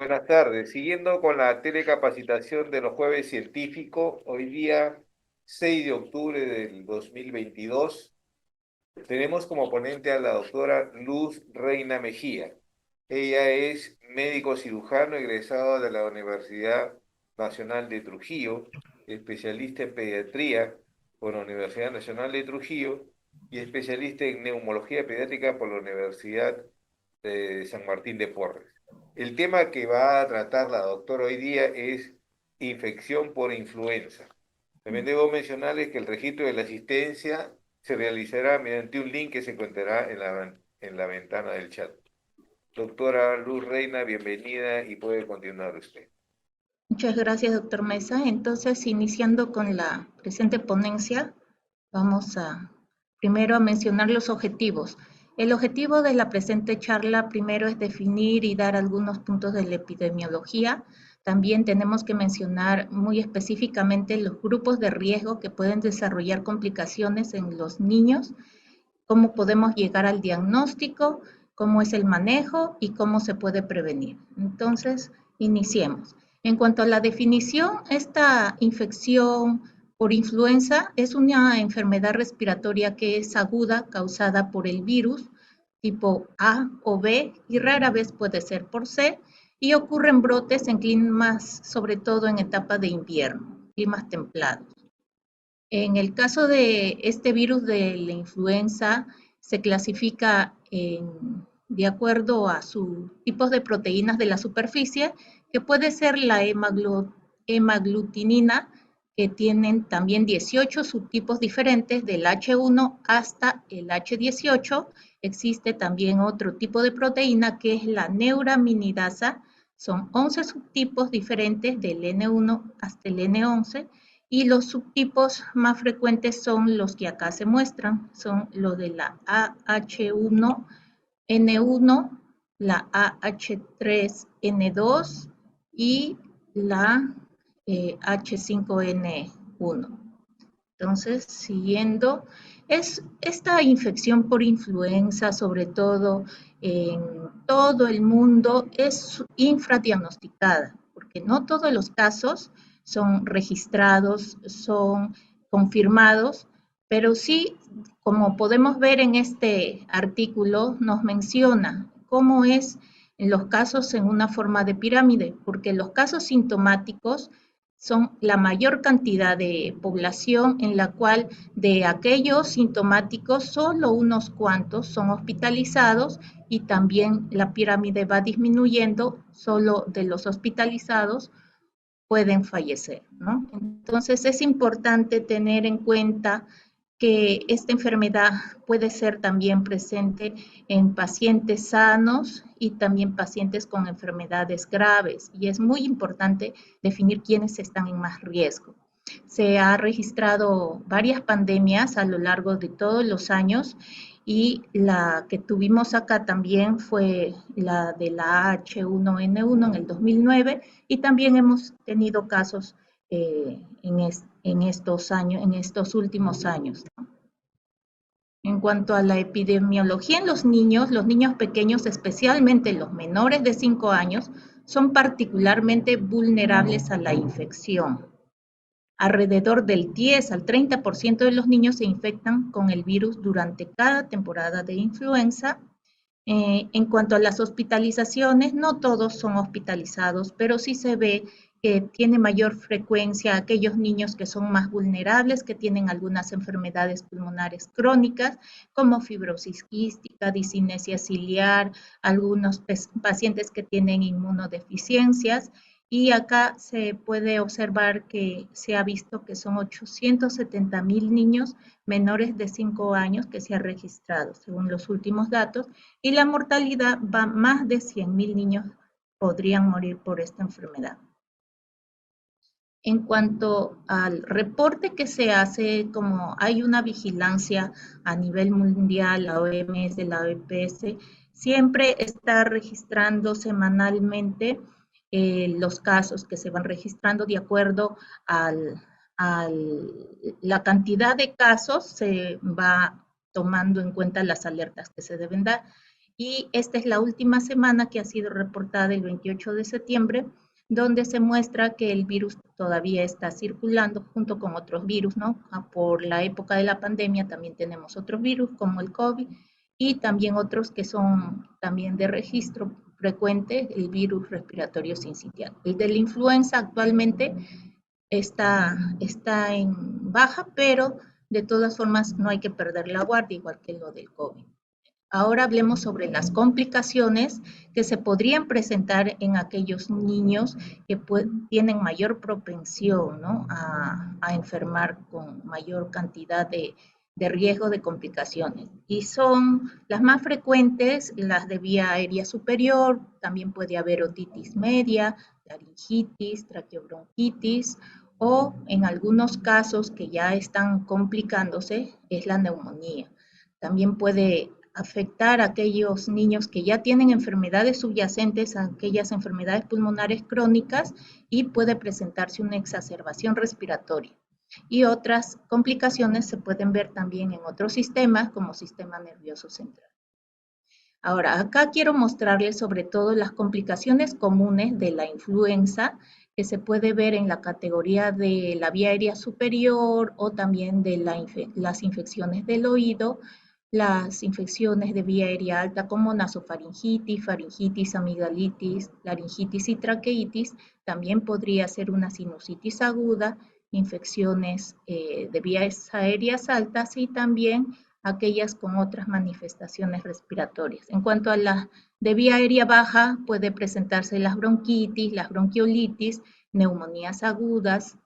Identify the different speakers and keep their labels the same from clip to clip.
Speaker 1: Buenas tardes. Siguiendo con la telecapacitación de los jueves científicos, hoy día 6 de octubre del 2022, tenemos como ponente a la doctora Luz Reina Mejía. Ella es médico cirujano egresado de la Universidad Nacional de Trujillo, especialista en pediatría por la Universidad Nacional de Trujillo y especialista en neumología pediátrica por la Universidad de San Martín de Porres. El tema que va a tratar la doctora hoy día es infección por influenza. También debo mencionarles que el registro de la asistencia se realizará mediante un link que se encontrará en la ventana del chat. Doctora Luz Reina, bienvenida y puede continuar usted.
Speaker 2: Muchas gracias, doctor Mesa. Entonces, iniciando con la presente ponencia, vamos primero a mencionar los objetivos. El objetivo de la presente charla primero es definir y dar algunos puntos de la epidemiología. También tenemos que mencionar muy específicamente los grupos de riesgo que pueden desarrollar complicaciones en los niños, cómo podemos llegar al diagnóstico, cómo es el manejo y cómo se puede prevenir. Entonces, iniciemos. En cuanto a la definición, esta infección por influenza es una enfermedad respiratoria que es aguda causada por el virus tipo A o B y rara vez puede ser por C y ocurren brotes en climas, sobre todo en etapa de invierno, climas templados. En el caso de este virus de la influenza, se clasifica de acuerdo a sus tipos de proteínas de la superficie, que puede ser la hemaglutinina, que tienen también 18 subtipos diferentes, del H1 hasta el H18. Existe también otro tipo de proteína que es la neuraminidasa, son 11 subtipos diferentes del N1 hasta el N11 y los subtipos más frecuentes son los que acá se muestran, son los de la AH1N1, la AH3N2 y la H5N1. Entonces, siguiendo, esta infección por influenza, sobre todo en todo el mundo, es infradiagnosticada, porque no todos los casos son registrados, son confirmados, pero sí, como podemos ver en este artículo, nos menciona cómo es en los casos en una forma de pirámide, porque los casos sintomáticos son la mayor cantidad de población en la cual de aquellos sintomáticos solo unos cuantos son hospitalizados y también la pirámide va disminuyendo, solo de los hospitalizados pueden fallecer, ¿no? Entonces es importante tener en cuenta que esta enfermedad puede ser también presente en pacientes sanos y también pacientes con enfermedades graves. Y es muy importante definir quiénes están en más riesgo. Se ha registrado varias pandemias a lo largo de todos los años y la que tuvimos acá también fue la de la H1N1 en el 2009 y también hemos tenido casos en estos años, en estos últimos años. En cuanto a la epidemiología en los niños pequeños, especialmente los menores de 5 años, son particularmente vulnerables a la infección. Alrededor del 10 al 30% de los niños se infectan con el virus durante cada temporada de influenza. En cuanto a las hospitalizaciones, no todos son hospitalizados, pero sí se ve que tiene mayor frecuencia aquellos niños que son más vulnerables, que tienen algunas enfermedades pulmonares crónicas, como fibrosis quística, discinesia ciliar, algunos pacientes que tienen inmunodeficiencias. Y acá se puede observar que se ha visto que son 870,000 niños menores de 5 años que se han registrado, según los últimos datos, y la mortalidad va más de 100,000 niños podrían morir por esta enfermedad. En cuanto al reporte que se hace, como hay una vigilancia a nivel mundial, la OMS, la OPS, siempre está registrando semanalmente los casos que se van registrando de acuerdo a la cantidad de casos, se va tomando en cuenta las alertas que se deben dar. Y esta es la última semana que ha sido reportada el 28 de septiembre, donde se muestra que el virus todavía está circulando junto con otros virus, ¿no? Por la época de la pandemia también tenemos otros virus como el COVID y también otros que son también de registro frecuente, el virus respiratorio sincitial. El de la influenza actualmente está en baja, pero de todas formas no hay que perder la guardia, igual que lo del COVID. Ahora hablemos sobre las complicaciones que se podrían presentar en aquellos niños que tienen mayor propensión, ¿no?, a enfermar con mayor cantidad de riesgo de complicaciones. Y son las más frecuentes, las de vía aérea superior, también puede haber otitis media, laringitis, traqueobronquitis, o en algunos casos que ya están complicándose, es la neumonía. También puede afectar a aquellos niños que ya tienen enfermedades subyacentes a aquellas enfermedades pulmonares crónicas y puede presentarse una exacerbación respiratoria. Y otras complicaciones se pueden ver también en otros sistemas como sistema nervioso central. Ahora, acá quiero mostrarles sobre todo las complicaciones comunes de la influenza que se puede ver en la categoría de la vía aérea superior o también de las infecciones del oído, las infecciones de vía aérea alta como nasofaringitis, faringitis, amigdalitis, laringitis y traqueitis. También podría ser una sinusitis aguda, infecciones de vías aéreas altas y también aquellas con otras manifestaciones respiratorias. En cuanto a la de vía aérea baja, puede presentarse las bronquitis, las bronquiolitis, neumonías agudas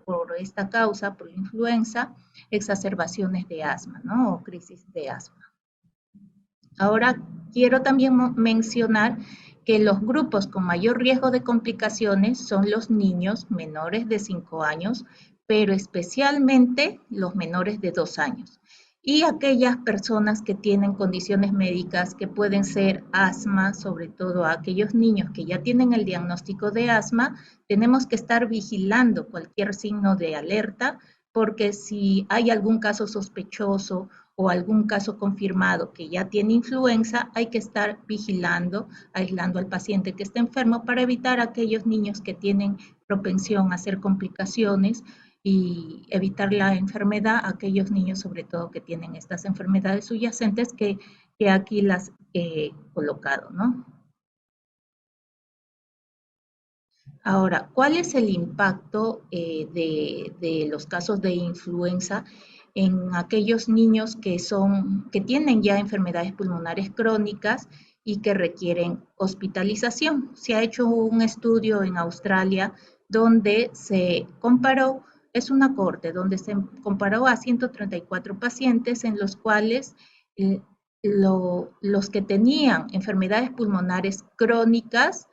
Speaker 2: por esta causa, por la influenza, exacerbaciones de asma, ¿no?, o crisis de asma. Ahora quiero también mencionar que los grupos con mayor riesgo de complicaciones son los niños menores de 5 años, pero especialmente los menores de 2 años. Y aquellas personas que tienen condiciones médicas que pueden ser asma, sobre todo a aquellos niños que ya tienen el diagnóstico de asma, tenemos que estar vigilando cualquier signo de alerta, porque si hay algún caso sospechoso o algún caso confirmado que ya tiene influenza, hay que estar vigilando, aislando al paciente que está enfermo para evitar a aquellos niños que tienen propensión a hacer complicaciones y evitar la enfermedad a aquellos niños, sobre todo que tienen estas enfermedades subyacentes que aquí las he colocado, ¿no? Ahora, ¿cuál es el impacto de los casos de influenza en aquellos niños que tienen ya enfermedades pulmonares crónicas y que requieren hospitalización? Se ha hecho un estudio en Australia donde se comparó, es una corte, donde se comparó a 134 pacientes en los cuales eh, los que tenían enfermedades pulmonares crónicas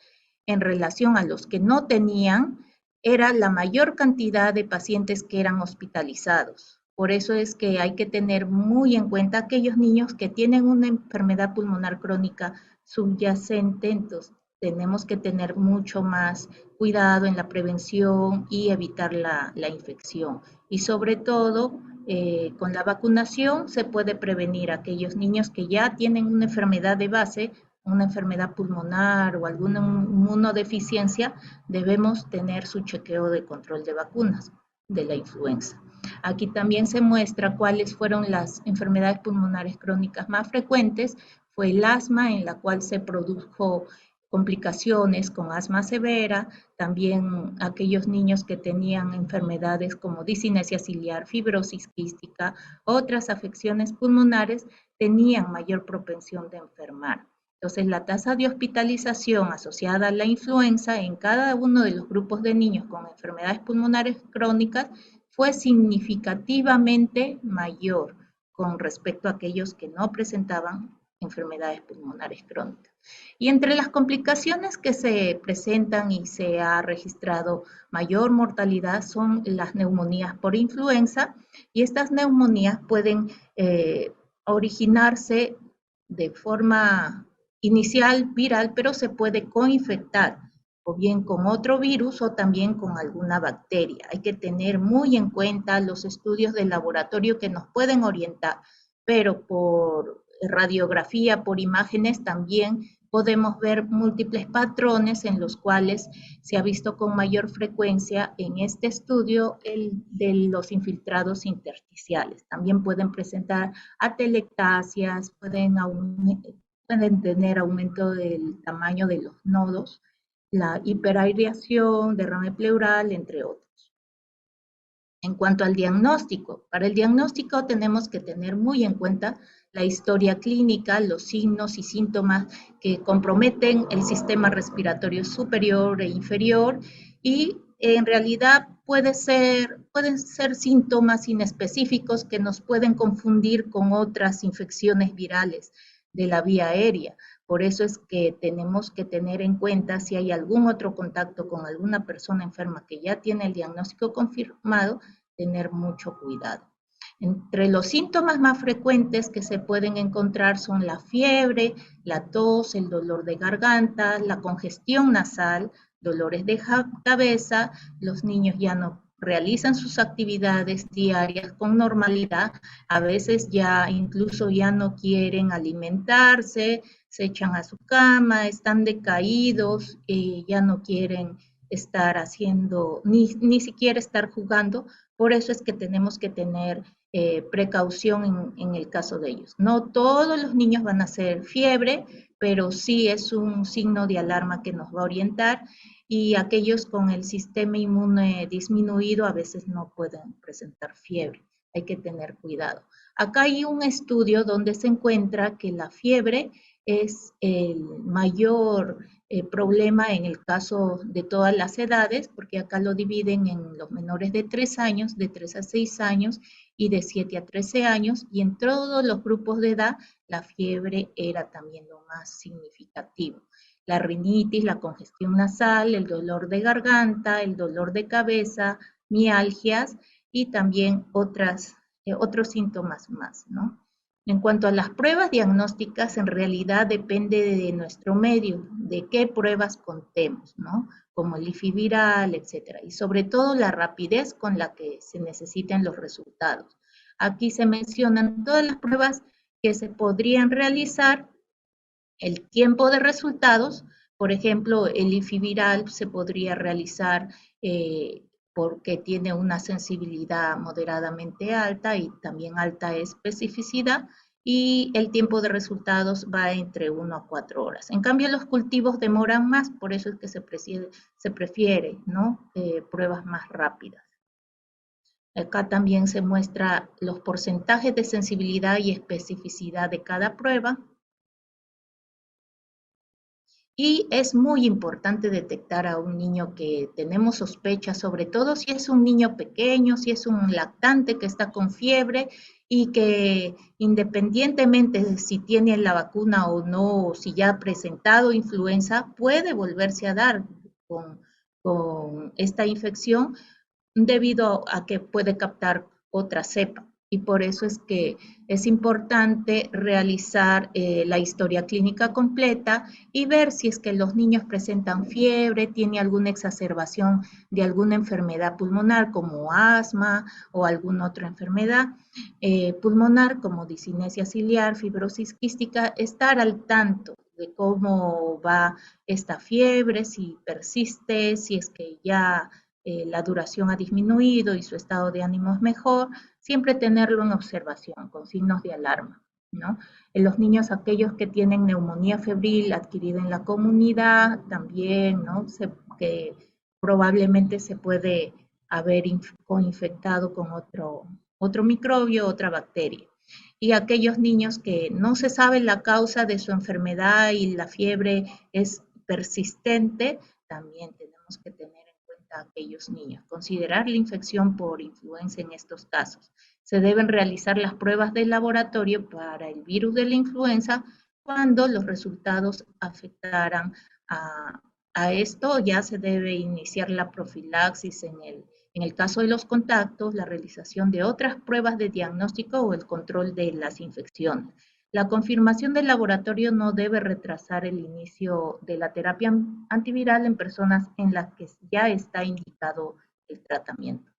Speaker 2: en relación a los que no tenían, era la mayor cantidad de pacientes que eran hospitalizados. Por eso es que hay que tener muy en cuenta aquellos niños que tienen una enfermedad pulmonar crónica subyacente, entonces tenemos que tener mucho más cuidado en la prevención y evitar la infección. Y sobre todo, con la vacunación se puede prevenir a aquellos niños que ya tienen una enfermedad de base, una enfermedad pulmonar o alguna inmunodeficiencia, debemos tener su chequeo de control de vacunas de la influenza. Aquí también se muestra cuáles fueron las enfermedades pulmonares crónicas más frecuentes. Fue el asma, en la cual se produjo complicaciones con asma severa, también aquellos niños que tenían enfermedades como discinesia ciliar, fibrosis quística, otras afecciones pulmonares, tenían mayor propensión de enfermar. Entonces, la tasa de hospitalización asociada a la influenza en cada uno de los grupos de niños con enfermedades pulmonares crónicas fue significativamente mayor con respecto a aquellos que no presentaban enfermedades pulmonares crónicas. Y entre las complicaciones que se presentan y se ha registrado mayor mortalidad son las neumonías por influenza, y estas neumonías pueden originarse de forma inicial viral, pero se puede coinfectar o bien con otro virus o también con alguna bacteria. Hay que tener muy en cuenta los estudios de laboratorio que nos pueden orientar, pero por radiografía por imágenes también podemos ver múltiples patrones en los cuales se ha visto con mayor frecuencia en este estudio el de los infiltrados intersticiales. También pueden presentar atelectasias, pueden tener aumento del tamaño de los nodos, la hiperaireación, derrame pleural, entre otros. En cuanto al diagnóstico, para el diagnóstico tenemos que tener muy en cuenta la historia clínica, los signos y síntomas que comprometen el sistema respiratorio superior e inferior y en realidad pueden ser síntomas inespecíficos que nos pueden confundir con otras infecciones virales de la vía aérea. Por eso es que tenemos que tener en cuenta si hay algún otro contacto con alguna persona enferma que ya tiene el diagnóstico confirmado, tener mucho cuidado. Entre los síntomas más frecuentes que se pueden encontrar son la fiebre, la tos, el dolor de garganta, la congestión nasal, dolores de cabeza, los niños ya no realizan sus actividades diarias con normalidad, a veces ya incluso ya no quieren alimentarse, se echan a su cama, están decaídos, ya no quieren estar haciendo, ni siquiera estar jugando. Por eso es que tenemos que tener precaución en el caso de ellos. No todos los niños van a hacer fiebre, pero sí es un signo de alarma que nos va a orientar y aquellos con el sistema inmune disminuido a veces no pueden presentar fiebre. Hay que tener cuidado. Acá hay un estudio donde se encuentra que la fiebre es el mayor problema en el caso de todas las edades, porque acá lo dividen en los menores de 3 años, de 3 a 6 años y de 7 a 13 años, y en todos los grupos de edad la fiebre era también lo más significativo. La rinitis, la congestión nasal, el dolor de garganta, el dolor de cabeza, mialgias y también otros síntomas más, ¿no? En cuanto a las pruebas diagnósticas, en realidad depende de nuestro medio, de qué pruebas contemos, ¿no? Como el IFI viral, etcétera. Y sobre todo la rapidez con la que se necesitan los resultados. Aquí se mencionan todas las pruebas que se podrían realizar, el tiempo de resultados, por ejemplo, el IFI viral se podría realizar porque tiene una sensibilidad moderadamente alta y también alta especificidad, y el tiempo de resultados va entre 1 a 4 horas. En cambio, los cultivos demoran más, por eso es que se prefiere, ¿no? Pruebas más rápidas. Acá también se muestra los porcentajes de sensibilidad y especificidad de cada prueba. Y es muy importante detectar a un niño que tenemos sospechas, sobre todo si es un niño pequeño, si es un lactante que está con fiebre y que independientemente de si tiene la vacuna o no, o si ya ha presentado influenza, puede volverse a dar con, con esta infección debido a que puede captar otra cepa. Y por eso es que es importante realizar la historia clínica completa y ver si es que los niños presentan fiebre, tiene alguna exacerbación de alguna enfermedad pulmonar como asma o alguna otra enfermedad pulmonar como discinesia ciliar, fibrosis quística, estar al tanto de cómo va esta fiebre, si persiste, si es que ya la duración ha disminuido y su estado de ánimo es mejor, siempre tenerlo en observación con signos de alarma, ¿no? En los niños, aquellos que tienen neumonía febril adquirida en la comunidad, también, ¿no? Que probablemente se puede haber infectado con otro microbio, otra bacteria. Y aquellos niños que no se sabe la causa de su enfermedad y la fiebre es persistente, también tenemos que tener a aquellos niños. Considerar la infección por influenza en estos casos. Se deben realizar las pruebas de laboratorio para el virus de la influenza cuando los resultados afectaran a esto. Ya se debe iniciar la profilaxis en el caso de los contactos, la realización de otras pruebas de diagnóstico o el control de las infecciones. La confirmación del laboratorio no debe retrasar el inicio de la terapia antiviral en personas en las que ya está indicado el tratamiento.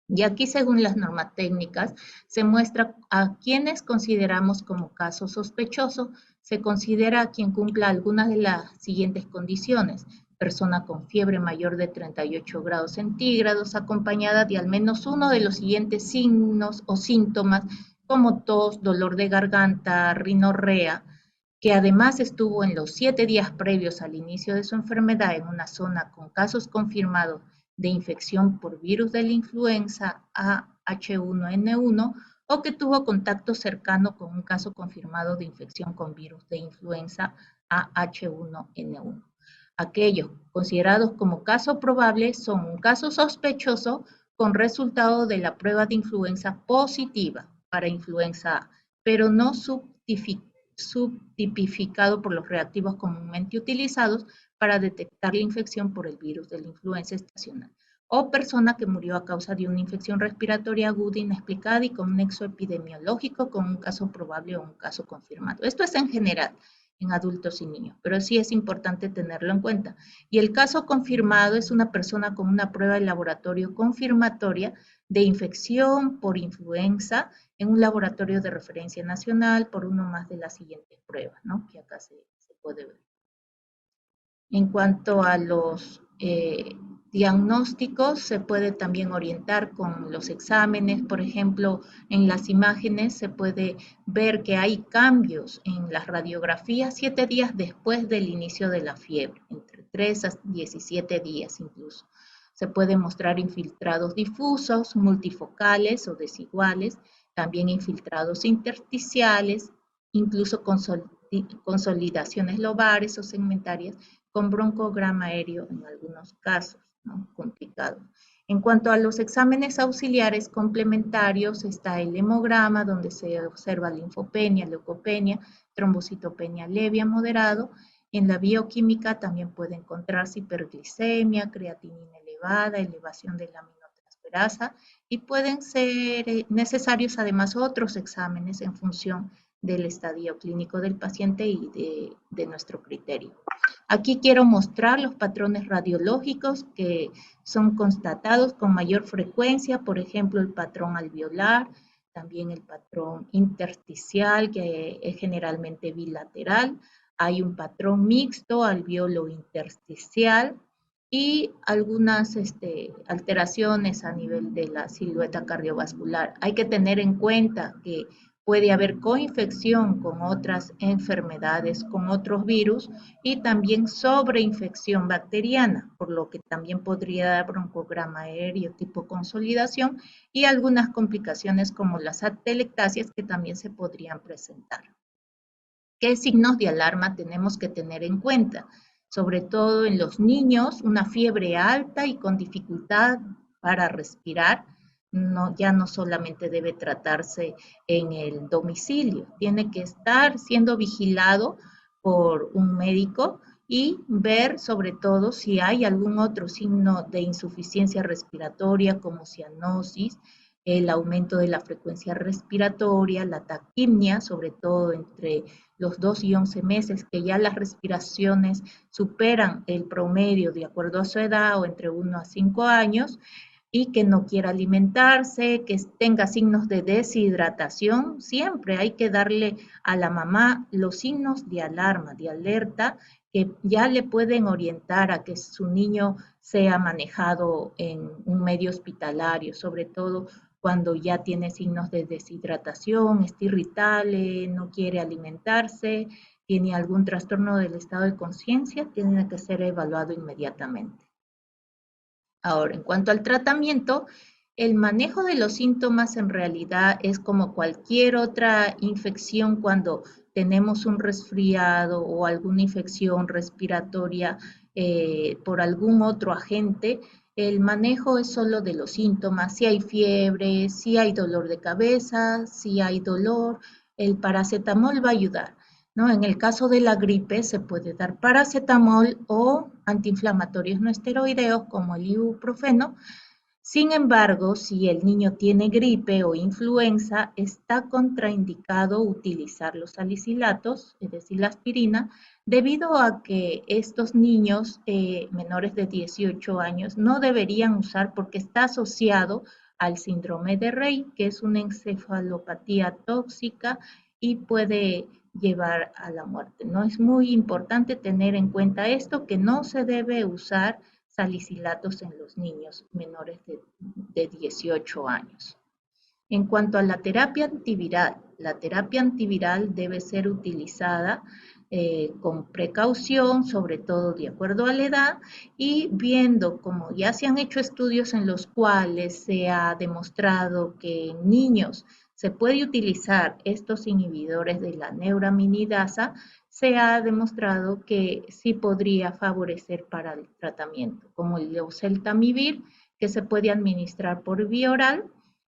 Speaker 2: Y aquí, según las normas técnicas, se muestra a quienes consideramos como caso sospechoso. Se considera a quien cumpla algunas de las siguientes condiciones: persona con fiebre mayor de 38 grados centígrados, acompañada de al menos uno de los siguientes signos o síntomas, como tos, dolor de garganta, rinorrea, que además estuvo en los 7 días previos al inicio de su enfermedad en una zona con casos confirmados de infección por virus de la influenza AH1N1, o que tuvo contacto cercano con un caso confirmado de infección con virus de influenza AH1N1. Aquellos considerados como caso probable son un caso sospechoso con resultado de la prueba de influenza positiva para influenza A, pero no subtipificado por los reactivos comúnmente utilizados para detectar la infección por el virus de la influenza estacional, o persona que murió a causa de una infección respiratoria aguda inexplicada y con nexo epidemiológico con un caso probable o un caso confirmado. Esto es en general en adultos y niños, pero sí es importante tenerlo en cuenta. Y el caso confirmado es una persona con una prueba de laboratorio confirmatoria de infección por influenza en un laboratorio de referencia nacional por uno más de las siguientes pruebas, ¿no? Que acá se puede ver. En cuanto a los diagnósticos, se puede también orientar con los exámenes. Por ejemplo, en las imágenes se puede ver que hay cambios en las radiografías 7 días después del inicio de la fiebre, entre 3 a 17 días incluso. Se puede mostrar infiltrados difusos, multifocales o desiguales, también infiltrados intersticiales, incluso consolidaciones lobares o segmentarias, con broncograma aéreo en algunos casos, ¿no? Complicados. En cuanto a los exámenes auxiliares complementarios, está el hemograma, donde se observa linfopenia, leucopenia, trombocitopenia leve a moderado. En la bioquímica también puede encontrarse hiperglicemia, creatinina elevada, elevación de la aminotransferasa, y pueden ser necesarios además otros exámenes en función del estadio clínico del paciente y de nuestro criterio. Aquí quiero mostrar los patrones radiológicos que son constatados con mayor frecuencia, por ejemplo, el patrón alveolar, también el patrón intersticial, que es generalmente bilateral. Hay un patrón mixto, alveolo intersticial, y algunas alteraciones a nivel de la silueta cardiovascular. Hay que tener en cuenta que puede haber coinfección con otras enfermedades, con otros virus, y también sobreinfección bacteriana, por lo que también podría dar broncograma aéreo tipo consolidación y algunas complicaciones como las atelectasias que también se podrían presentar. ¿Qué signos de alarma tenemos que tener en cuenta? Sobre todo en los niños, una fiebre alta y con dificultad para respirar. No, ya no solamente debe tratarse en el domicilio, tiene que estar siendo vigilado por un médico y ver sobre todo si hay algún otro signo de insuficiencia respiratoria como cianosis, el aumento de la frecuencia respiratoria, la taquimia, sobre todo entre los 2 y 11 meses, que ya las respiraciones superan el promedio de acuerdo a su edad o entre 1 a 5 años, y que no quiera alimentarse, que tenga signos de deshidratación. Siempre hay que darle a la mamá los signos de alarma, de alerta, que ya le pueden orientar a que su niño sea manejado en un medio hospitalario, sobre todo cuando ya tiene signos de deshidratación, está irritable, no quiere alimentarse, tiene algún trastorno del estado de conciencia, tiene que ser evaluado inmediatamente. Ahora, en cuanto al tratamiento, el manejo de los síntomas en realidad es como cualquier otra infección cuando tenemos un resfriado o alguna infección respiratoria por algún otro agente. El manejo es solo de los síntomas, si hay fiebre, si hay dolor de cabeza, si hay dolor, el paracetamol va a ayudar, ¿no? En el caso de la gripe se puede dar paracetamol o antiinflamatorios no esteroideos como el ibuprofeno. Sin embargo, si el niño tiene gripe o influenza, está contraindicado utilizar los salicilatos, es decir, la aspirina, debido a que estos niños menores de 18 años no deberían usar porque está asociado al síndrome de Rey, que es una encefalopatía tóxica y puede llevar a la muerte, ¿no? Es muy importante tener en cuenta esto, que no se debe usar salicilatos en los niños menores de 18 años. En cuanto a la terapia antiviral debe ser utilizada con precaución, sobre todo de acuerdo a la edad, y viendo, como ya se han hecho estudios en los cuales se ha demostrado que en niños se puede utilizar estos inhibidores de la neuraminidasa, se ha demostrado que sí podría favorecer para el tratamiento, como el oseltamivir, que se puede administrar por vía oral,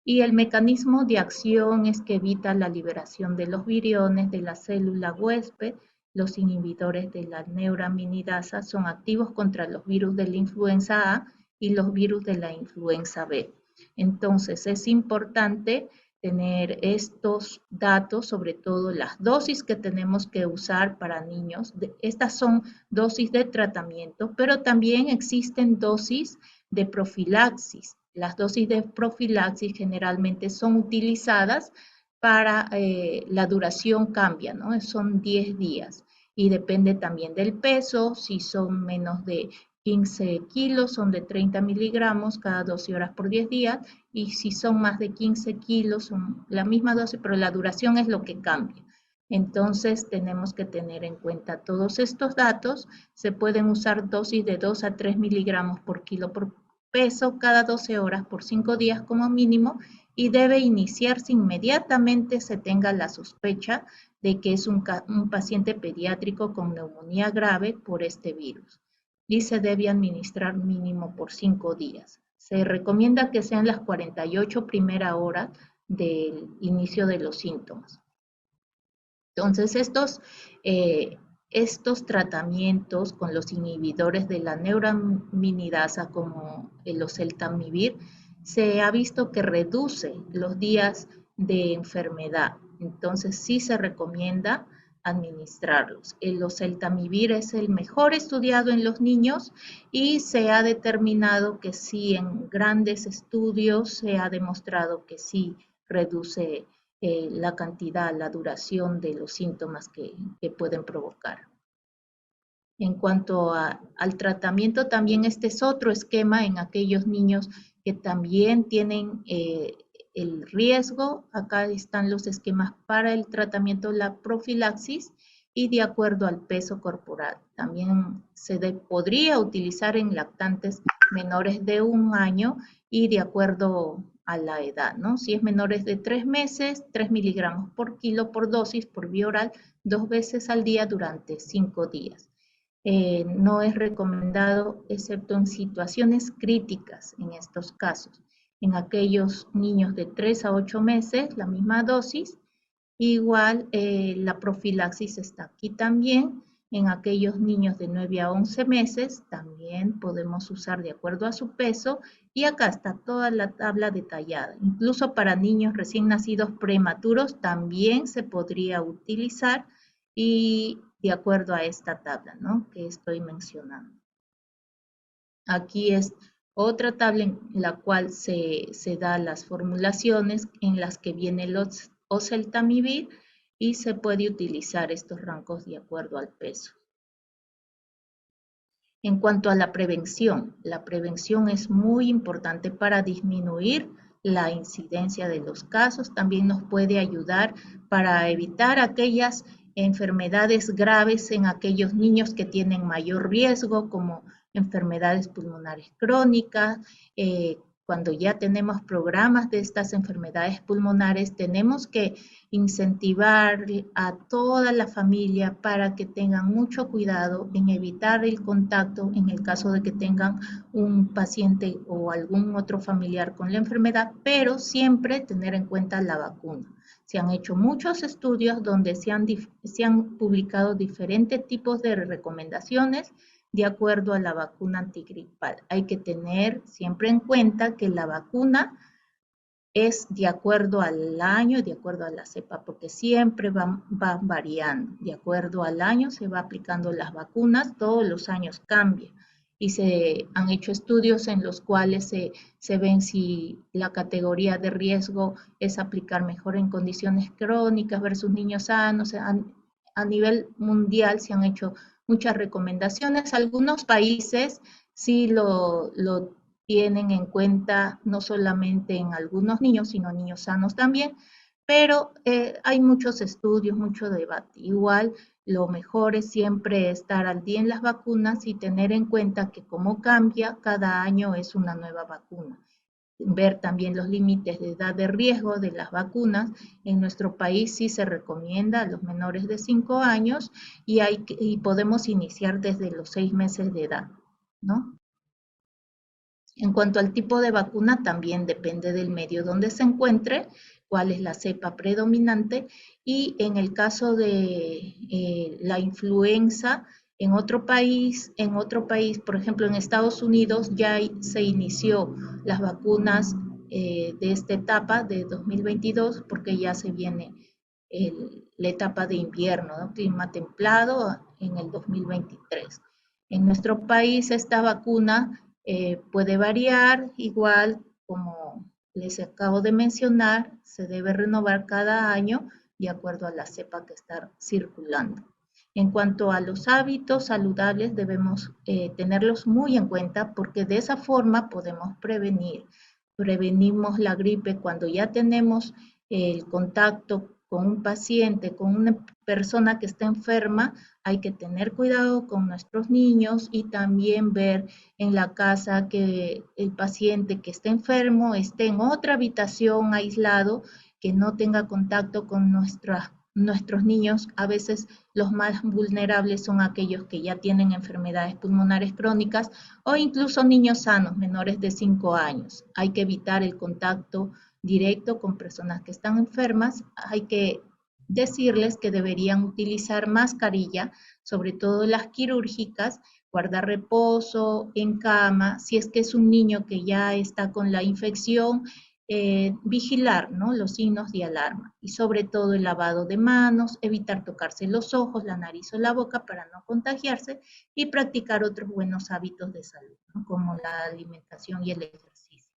Speaker 2: y el mecanismo de acción es que evita la liberación de los viriones de la célula huésped. Los inhibidores de la neuraminidasa son activos contra los virus de la influenza A y los virus de la influenza B. Entonces es importante tener estos datos, sobre todo las dosis que tenemos que usar para niños. Estas son dosis de tratamiento, pero también existen dosis de profilaxis. Las dosis de profilaxis generalmente son utilizadas para la duración cambia, ¿no? Son 10 días y depende también del peso. Si son menos de 15 kilos, son de 30 miligramos cada 12 horas por 10 días, y si son más de 15 kilos, son la misma dosis, pero la duración es lo que cambia. Entonces tenemos que tener en cuenta todos estos datos. Se pueden usar dosis de 2 a 3 miligramos por kilo por peso cada 12 horas por 5 días como mínimo, y debe iniciarse inmediatamente se tenga la sospecha de que es un paciente pediátrico con neumonía grave por este virus, y se debe administrar mínimo por 5 días. Se recomienda que sean las 48 primeras horas del inicio de los síntomas. Entonces, estos tratamientos con los inhibidores de la neuraminidasa, como el oseltamivir, se ha visto que reduce los días de enfermedad. Entonces, sí se recomienda administrarlos. El oseltamivir es el mejor estudiado en los niños, y se ha determinado que sí, en grandes estudios se ha demostrado que sí reduce la cantidad, la duración de los síntomas que pueden provocar. En cuanto al tratamiento, también este es otro esquema en aquellos niños que también tienen el riesgo. Acá están los esquemas para el tratamiento de la profilaxis y de acuerdo al peso corporal. También podría utilizar en lactantes menores de 1 año y de acuerdo a la edad, ¿no? Si es menores de 3 meses, 3 miligramos por kilo por dosis por vía oral 2 veces al día durante 5 días. No es recomendado excepto en situaciones críticas en estos casos. En aquellos niños de 3 a 8 meses, la misma dosis. Igual la profilaxis está aquí también. En aquellos niños de 9 a 11 meses también podemos usar de acuerdo a su peso, y acá está toda la tabla detallada. Incluso para niños recién nacidos prematuros también se podría utilizar, y de acuerdo a esta tabla, ¿no?, que estoy mencionando. Aquí es otra tabla en la cual se da las formulaciones en las que viene el oseltamivir, y se puede utilizar estos rangos de acuerdo al peso. En cuanto a la prevención es muy importante para disminuir la incidencia de los casos. También nos puede ayudar para evitar aquellas enfermedades graves en aquellos niños que tienen mayor riesgo, como enfermedades pulmonares crónicas. Cuando ya tenemos programas de estas enfermedades pulmonares, tenemos que incentivar a toda la familia para que tengan mucho cuidado en evitar el contacto en el caso de que tengan un paciente o algún otro familiar con la enfermedad, pero siempre tener en cuenta la vacuna. Se han hecho muchos estudios donde se han publicado diferentes tipos de recomendaciones de acuerdo a la vacuna antigripal. Hay que tener siempre en cuenta que la vacuna es de acuerdo al año y de acuerdo a la cepa, porque siempre va variando. De acuerdo al año se va aplicando las vacunas, todos los años cambia. y se han hecho estudios en los cuales se ven si la categoría de riesgo es aplicar mejor en condiciones crónicas versus niños sanos. A nivel mundial se han hecho muchas recomendaciones. Algunos países sí lo tienen en cuenta, no solamente en algunos niños, sino niños sanos también, pero hay muchos estudios, mucho debate. Igual, lo mejor es siempre estar al día en las vacunas y tener en cuenta que como cambia, cada año es una nueva vacuna. Ver también los límites de edad de riesgo de las vacunas. En nuestro país sí se recomienda a los menores de 5 años y podemos iniciar desde los 6 meses de edad, ¿no? En cuanto al tipo de vacuna, también depende del medio donde se encuentre, cuál es la cepa predominante, y en el caso de la influenza, en otro país, por ejemplo en Estados Unidos, ya se inició las vacunas de esta etapa de 2022, porque ya se viene la etapa de invierno, ¿no? Clima templado en el 2023. En nuestro país esta vacuna puede variar, igual como les acabo de mencionar, se debe renovar cada año de acuerdo a la cepa que está circulando. En cuanto a los hábitos saludables, debemos tenerlos muy en cuenta porque de esa forma podemos prevenir. Prevenimos la gripe cuando ya tenemos el contacto con un paciente, con una persona que está enferma. Hay que tener cuidado con nuestros niños y también ver en la casa que el paciente que está enfermo esté en otra habitación aislado, que no tenga contacto con nuestros niños. A veces los más vulnerables son aquellos que ya tienen enfermedades pulmonares crónicas o incluso niños sanos, menores de 5 años. Hay que evitar el contacto directo con personas que están enfermas. Hay que decirles que deberían utilizar mascarilla, sobre todo las quirúrgicas, guardar reposo en cama. Si es que es un niño que ya está con la infección, vigilar, ¿no?, los signos de alarma, y sobre todo el lavado de manos, evitar tocarse los ojos, la nariz o la boca para no contagiarse, y practicar otros buenos hábitos de salud, ¿no?, como la alimentación y el ejercicio.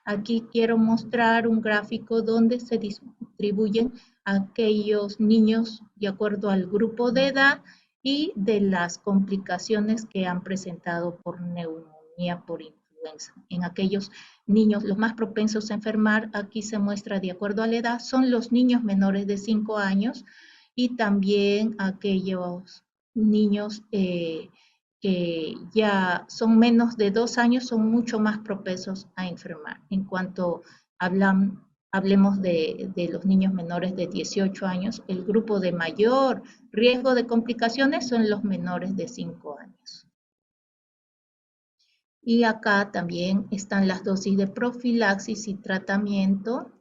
Speaker 2: Aquí quiero mostrar un gráfico donde se distribuyen aquellos niños de acuerdo al grupo de edad y de las complicaciones que han presentado por neumonía por influenza. En aquellos niños los más propensos a enfermar, aquí se muestra de acuerdo a la edad, son los niños menores de 5 años y también aquellos niños que ya son menos de 2 años son mucho más propensos a enfermar. En cuanto hablemos de los niños menores de 18 años, el grupo de mayor riesgo de complicaciones son los menores de 5 años. Y acá también están las dosis de profilaxis y tratamiento,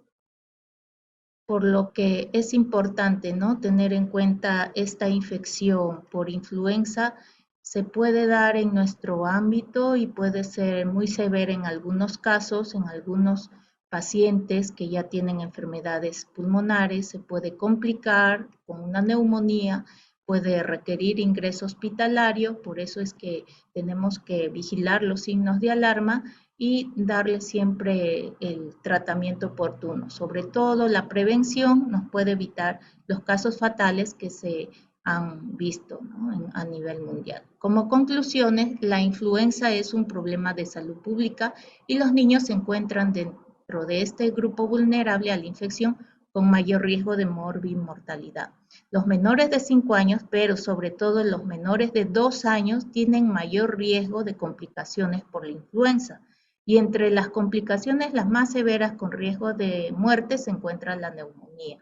Speaker 2: por lo que es importante, ¿no?, tener en cuenta esta infección por influenza. Se puede dar en nuestro ámbito y puede ser muy severa en algunos casos, en algunos pacientes que ya tienen enfermedades pulmonares, se puede complicar con una neumonía, puede requerir ingreso hospitalario. Por eso es que tenemos que vigilar los signos de alarma y darle siempre el tratamiento oportuno. Sobre todo la prevención nos puede evitar los casos fatales que se han visto, ¿no?, a nivel mundial. Como conclusiones, la influenza es un problema de salud pública y los niños se encuentran dentro de este grupo vulnerable a la infección con mayor riesgo de mortalidad. Los menores de 5 años, pero sobre todo los menores de 2 años, tienen mayor riesgo de complicaciones por la influenza. Y entre las complicaciones las más severas con riesgo de muerte se encuentra la neumonía.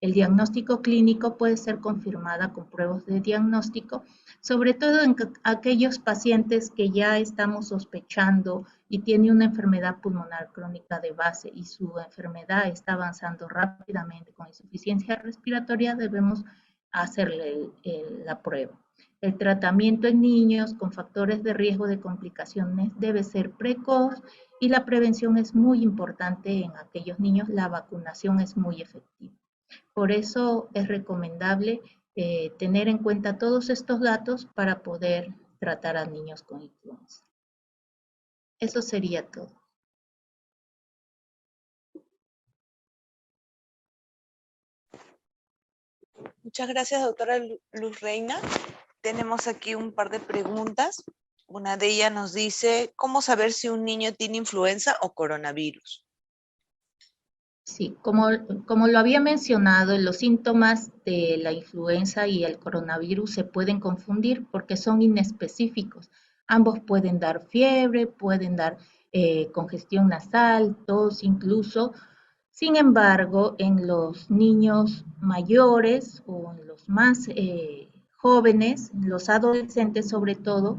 Speaker 2: El diagnóstico clínico puede ser confirmada con pruebas de diagnóstico, sobre todo en aquellos pacientes que ya estamos sospechando y tiene una enfermedad pulmonar crónica de base y su enfermedad está avanzando rápidamente con insuficiencia respiratoria. Debemos hacerle la prueba. El tratamiento en niños con factores de riesgo de complicaciones debe ser precoz y la prevención es muy importante en aquellos niños. La vacunación es muy efectiva. Por eso es recomendable tener en cuenta todos estos datos para poder tratar a niños con influenza. Eso sería todo.
Speaker 3: Muchas gracias, doctora Luz Reina. Tenemos aquí un par de preguntas. Una de ellas nos dice, ¿cómo saber si un niño tiene influenza o coronavirus?
Speaker 2: Sí, como lo había mencionado, los síntomas de la influenza y el coronavirus se pueden confundir porque son inespecíficos. Ambos pueden dar fiebre, pueden dar congestión nasal, tos incluso. Sin embargo, en los niños mayores o en los más jóvenes, los adolescentes sobre todo,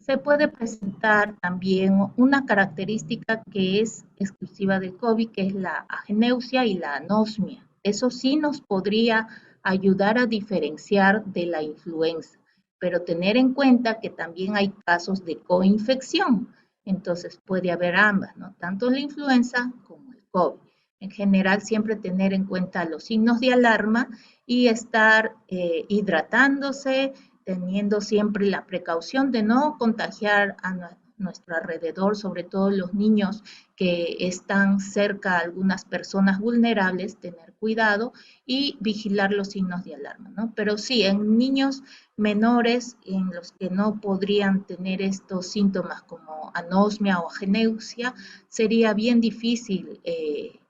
Speaker 2: se puede presentar también una característica que es exclusiva del COVID, que es la ageneusia y la anosmia. Eso sí nos podría ayudar a diferenciar de la influenza, pero tener en cuenta que también hay casos de coinfección. Entonces puede haber ambas, ¿no? Tanto la influenza como el COVID. En general, siempre tener en cuenta los signos de alarma y estar hidratándose, teniendo siempre la precaución de no contagiar a nuestro alrededor, sobre todo los niños que están cerca a algunas personas vulnerables, tener cuidado y vigilar los signos de alarma, ¿no? Pero sí, en niños menores en los que no podrían tener estos síntomas como anosmia o ageneusia, sería bien difícil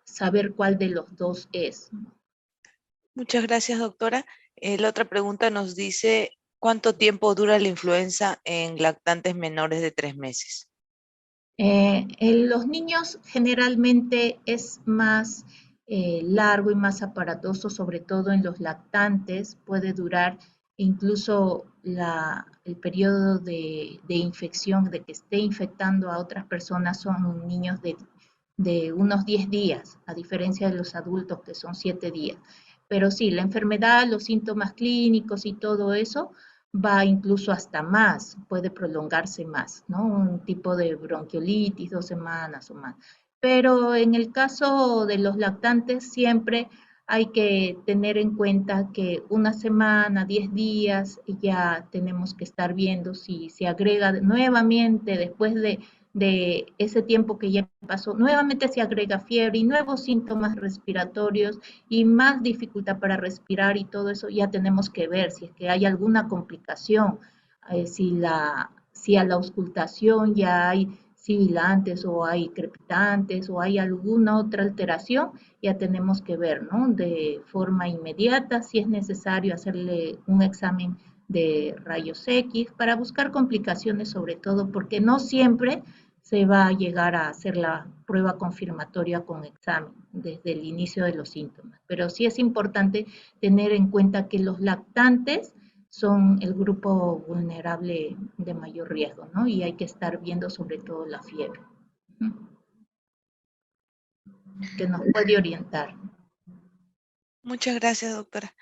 Speaker 2: saber cuál de los dos es.
Speaker 3: Muchas gracias, doctora. La otra pregunta nos dice, ¿cuánto tiempo dura la influenza en lactantes menores de 3 meses?
Speaker 2: En los niños generalmente es más largo y más aparatoso, sobre todo en los lactantes, puede durar incluso el periodo de infección, de que esté infectando a otras personas, son niños de unos 10 días, a diferencia de los adultos que son 7 días. Pero sí, la enfermedad, los síntomas clínicos y todo eso va incluso hasta más, puede prolongarse más, ¿no? Un tipo de bronquiolitis, 2 semanas o más. Pero en el caso de los lactantes siempre hay que tener en cuenta que 1 semana, 10 días, ya tenemos que estar viendo si se agrega nuevamente después de ese tiempo que ya pasó, nuevamente se agrega fiebre y nuevos síntomas respiratorios y más dificultad para respirar y todo eso, ya tenemos que ver si es que hay alguna complicación, si a la auscultación ya hay sibilantes o hay crepitantes o hay alguna otra alteración, ya tenemos que ver, ¿no? De forma inmediata, si es necesario hacerle un examen de rayos X para buscar complicaciones sobre todo, porque no siempre se va a llegar a hacer la prueba confirmatoria con examen desde el inicio de los síntomas. Pero sí es importante tener en cuenta que los lactantes son el grupo vulnerable de mayor riesgo, ¿no? Y hay que estar viendo sobre todo la fiebre, que nos puede orientar.
Speaker 3: Muchas gracias, doctora.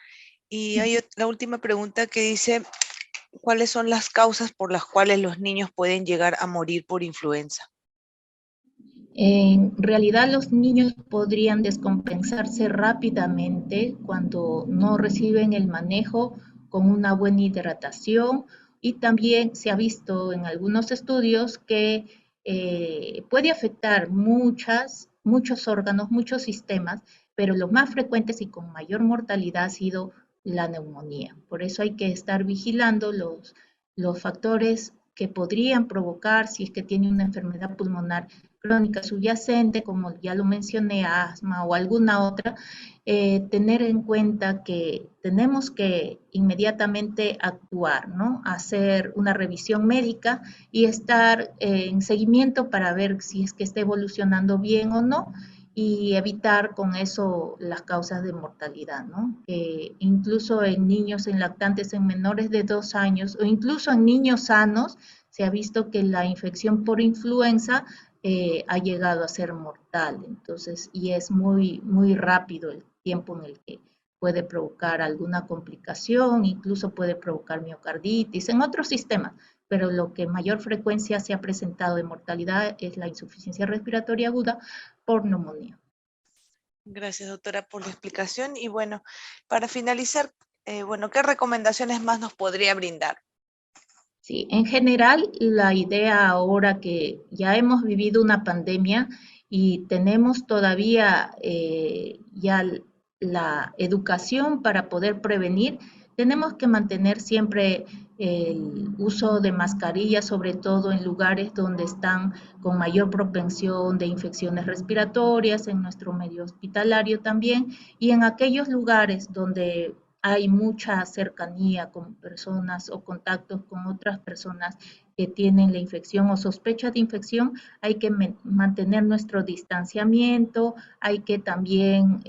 Speaker 3: Y hay la última pregunta que dice, ¿cuáles son las causas por las cuales los niños pueden llegar a morir por influenza?
Speaker 2: En realidad los niños podrían descompensarse rápidamente cuando no reciben el manejo con una buena hidratación y también se ha visto en algunos estudios que puede afectar muchos órganos, muchos sistemas, pero los más frecuentes y con mayor mortalidad ha sido la neumonía. Por eso hay que estar vigilando los factores que podrían provocar si es que tiene una enfermedad pulmonar crónica subyacente, como ya lo mencioné, asma o alguna otra, tener en cuenta que tenemos que inmediatamente actuar, ¿no? Hacer una revisión médica y estar en seguimiento para ver si es que está evolucionando bien o no y evitar con eso las causas de mortalidad, ¿no? Incluso en niños, en lactantes, en menores de 2 años o incluso en niños sanos, se ha visto que la infección por influenza ha llegado a ser mortal. Entonces, y es muy rápido el tiempo en el que puede provocar alguna complicación, incluso puede provocar miocarditis en otros sistemas, pero lo que mayor frecuencia se ha presentado de mortalidad es la insuficiencia respiratoria aguda por neumonía.
Speaker 3: Gracias, doctora, por la explicación. Y bueno, para finalizar, ¿qué recomendaciones más nos podría brindar?
Speaker 2: Sí, en general, la idea ahora que ya hemos vivido una pandemia y tenemos todavía ya la educación para poder prevenir, tenemos que mantener siempre el uso de mascarillas, sobre todo en lugares donde están con mayor propensión de infecciones respiratorias, en nuestro medio hospitalario también, y en aquellos lugares donde hay mucha cercanía con personas o contactos con otras personas que tienen la infección o sospecha de infección, hay que mantener nuestro distanciamiento, hay que también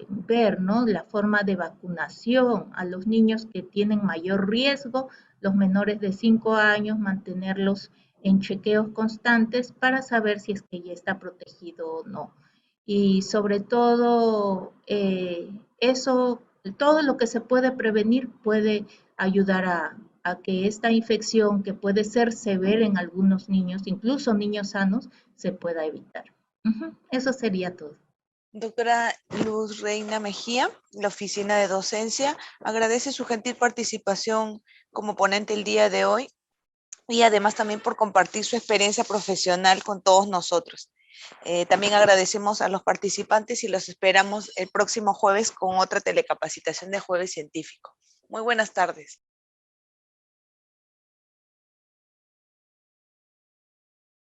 Speaker 2: ver, ¿no?, la forma de vacunación a los niños que tienen mayor riesgo, los menores de 5 años, mantenerlos en chequeos constantes para saber si es que ya está protegido o no. Y sobre todo, eso, todo lo que se puede prevenir puede ayudar a que esta infección, que puede ser severa en algunos niños, incluso niños sanos, se pueda evitar. Eso sería todo.
Speaker 3: Doctora Luz Reina Mejía, la Oficina de Docencia, agradece su gentil participación como ponente el día de hoy y además también por compartir su experiencia profesional con todos nosotros. También agradecemos a los participantes y los esperamos el próximo jueves con otra telecapacitación de Jueves Científico. Muy buenas tardes.